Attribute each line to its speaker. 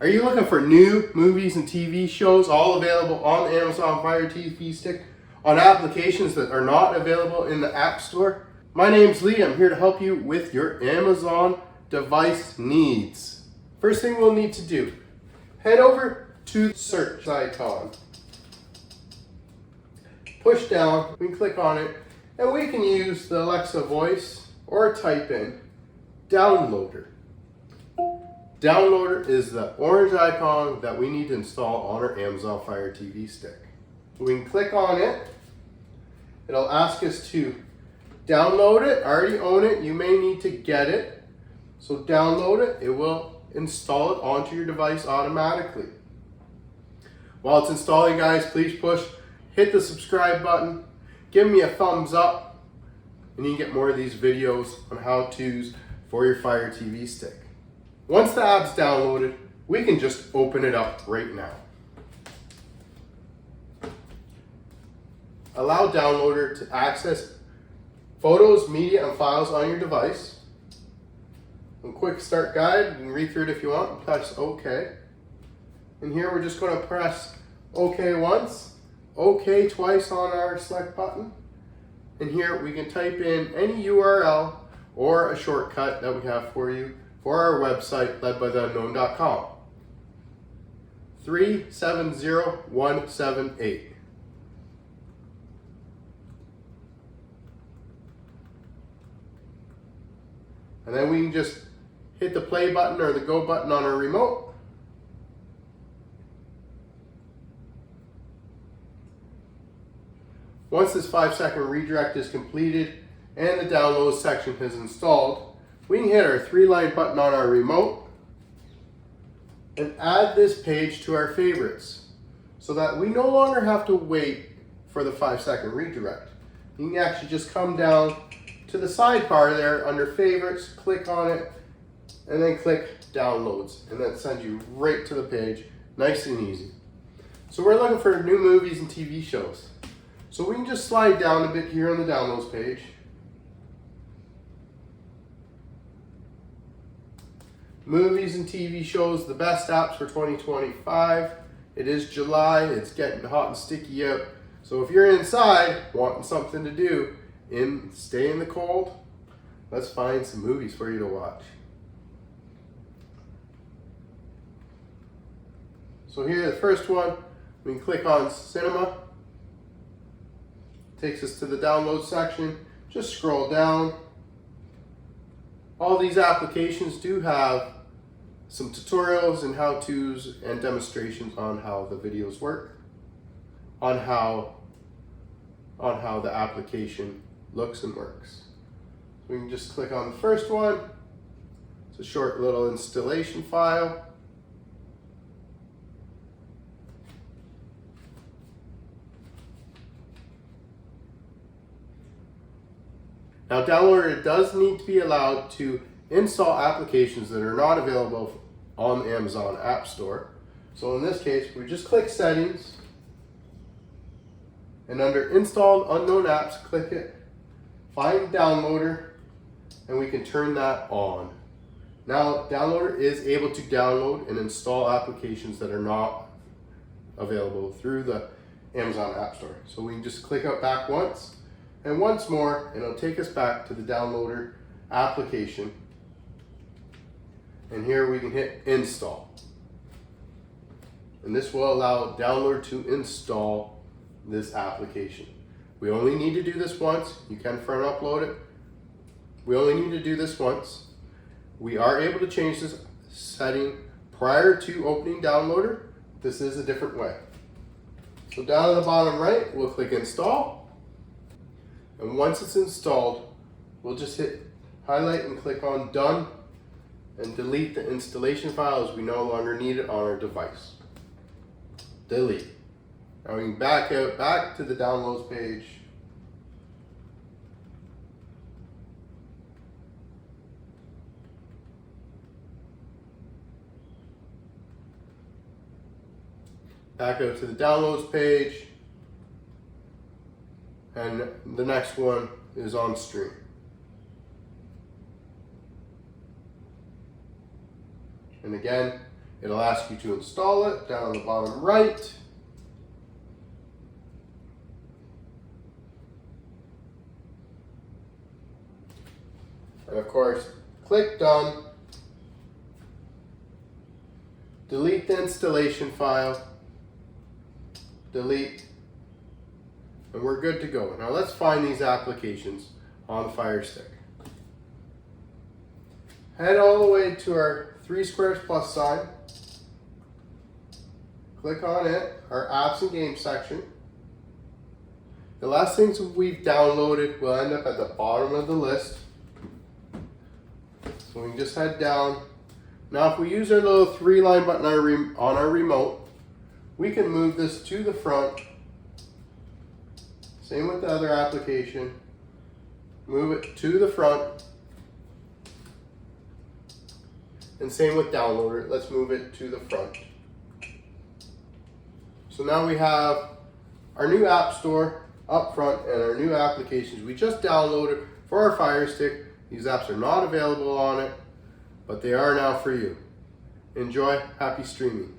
Speaker 1: Are you looking for new movies and TV shows, all available on the Amazon Fire TV Stick, on applications that are not available in the App Store? My name's Lee. I'm here to help you with your Amazon device needs. First thing we'll need to do, head over to the search icon. Push down, we can click on it, and we can use the Alexa voice or type in Downloader. Downloader is the orange icon that we need to install on our Amazon Fire TV Stick. We can click on it. It'll ask us to download it. I already own it. You may need to get it. So download it. It will install it onto your device automatically. While it's installing, guys, please hit the subscribe button. Give me a thumbs up, and you can get more of these videos on how-tos for your Fire TV Stick. Once the app's downloaded, we can just open it up right now. Allow Downloader to access photos, media, and files on your device. A quick start guide, you can read through it if you want, and press OK. And here we're just going to press OK once, OK twice on our select button. And here we can type in any URL or a shortcut that we have for you for our website, ledbytheunknown.com. 370178. And then we can just hit the play button or the go button on our remote. Once this 5-second redirect is completed and the download section is installed, we can hit our 3-line button on our remote and add this page to our favorites so that we no longer have to wait for the 5-second redirect. You can actually just come down to the sidebar there under favorites, click on it, and then click downloads, and that sends you right to the page, nice and easy. So we're looking for new movies and TV shows. So we can just slide down a bit here on the downloads page. Movies and TV shows, the best apps for 2025. It is July, it's getting hot and sticky out. So if you're inside wanting something to do, stay in the cold, let's find some movies for you to watch. So here, the first one, we can click on Cinema. Takes us to the download section. Just scroll down. All these applications do have some tutorials and how-tos and demonstrations on how the videos work, on how the application looks and works. We can just click on the first one. It's a short little installation file. Now, Downloader does need to be allowed to install applications that are not available on the Amazon App Store. So in this case, we just click Settings, and under Installed Unknown Apps, click it, find Downloader, and we can turn that on. Now, Downloader is able to download and install applications that are not available through the Amazon App Store. So we can just click out back once, and once more, and it'll take us back to the Downloader application. And here we can hit Install. And this will allow Downloader to install this application. We only need to do this once. You can front upload it. We only need to do this once. We are able to change this setting prior to opening Downloader. This is a different way. So down at the bottom right, we'll click Install. And once it's installed, we'll just hit highlight and click on Done and delete the installation file as we no longer need it on our device. Delete. Now we can back to the downloads page. Back out to the downloads page. And the next one is on stream. And again, It'll ask you to install it down on the bottom right. And of course, click done. Delete the installation file. Delete. And we're good to go. Now let's find these applications on the Fire Stick. Head all the way to our 3 squares plus sign. Click on it, our apps and games section. The last things we've downloaded will end up at the bottom of the list. So we can just head down. Now if we use our little 3-line button on our remote, we can move this to the front. Same with the other application. Move it to the front. And same with downloader. Let's move it to the front. So now we have our new app store up front and our new applications we just downloaded for our Fire Stick. These apps are not available on it, but they are now for you. Enjoy, happy streaming.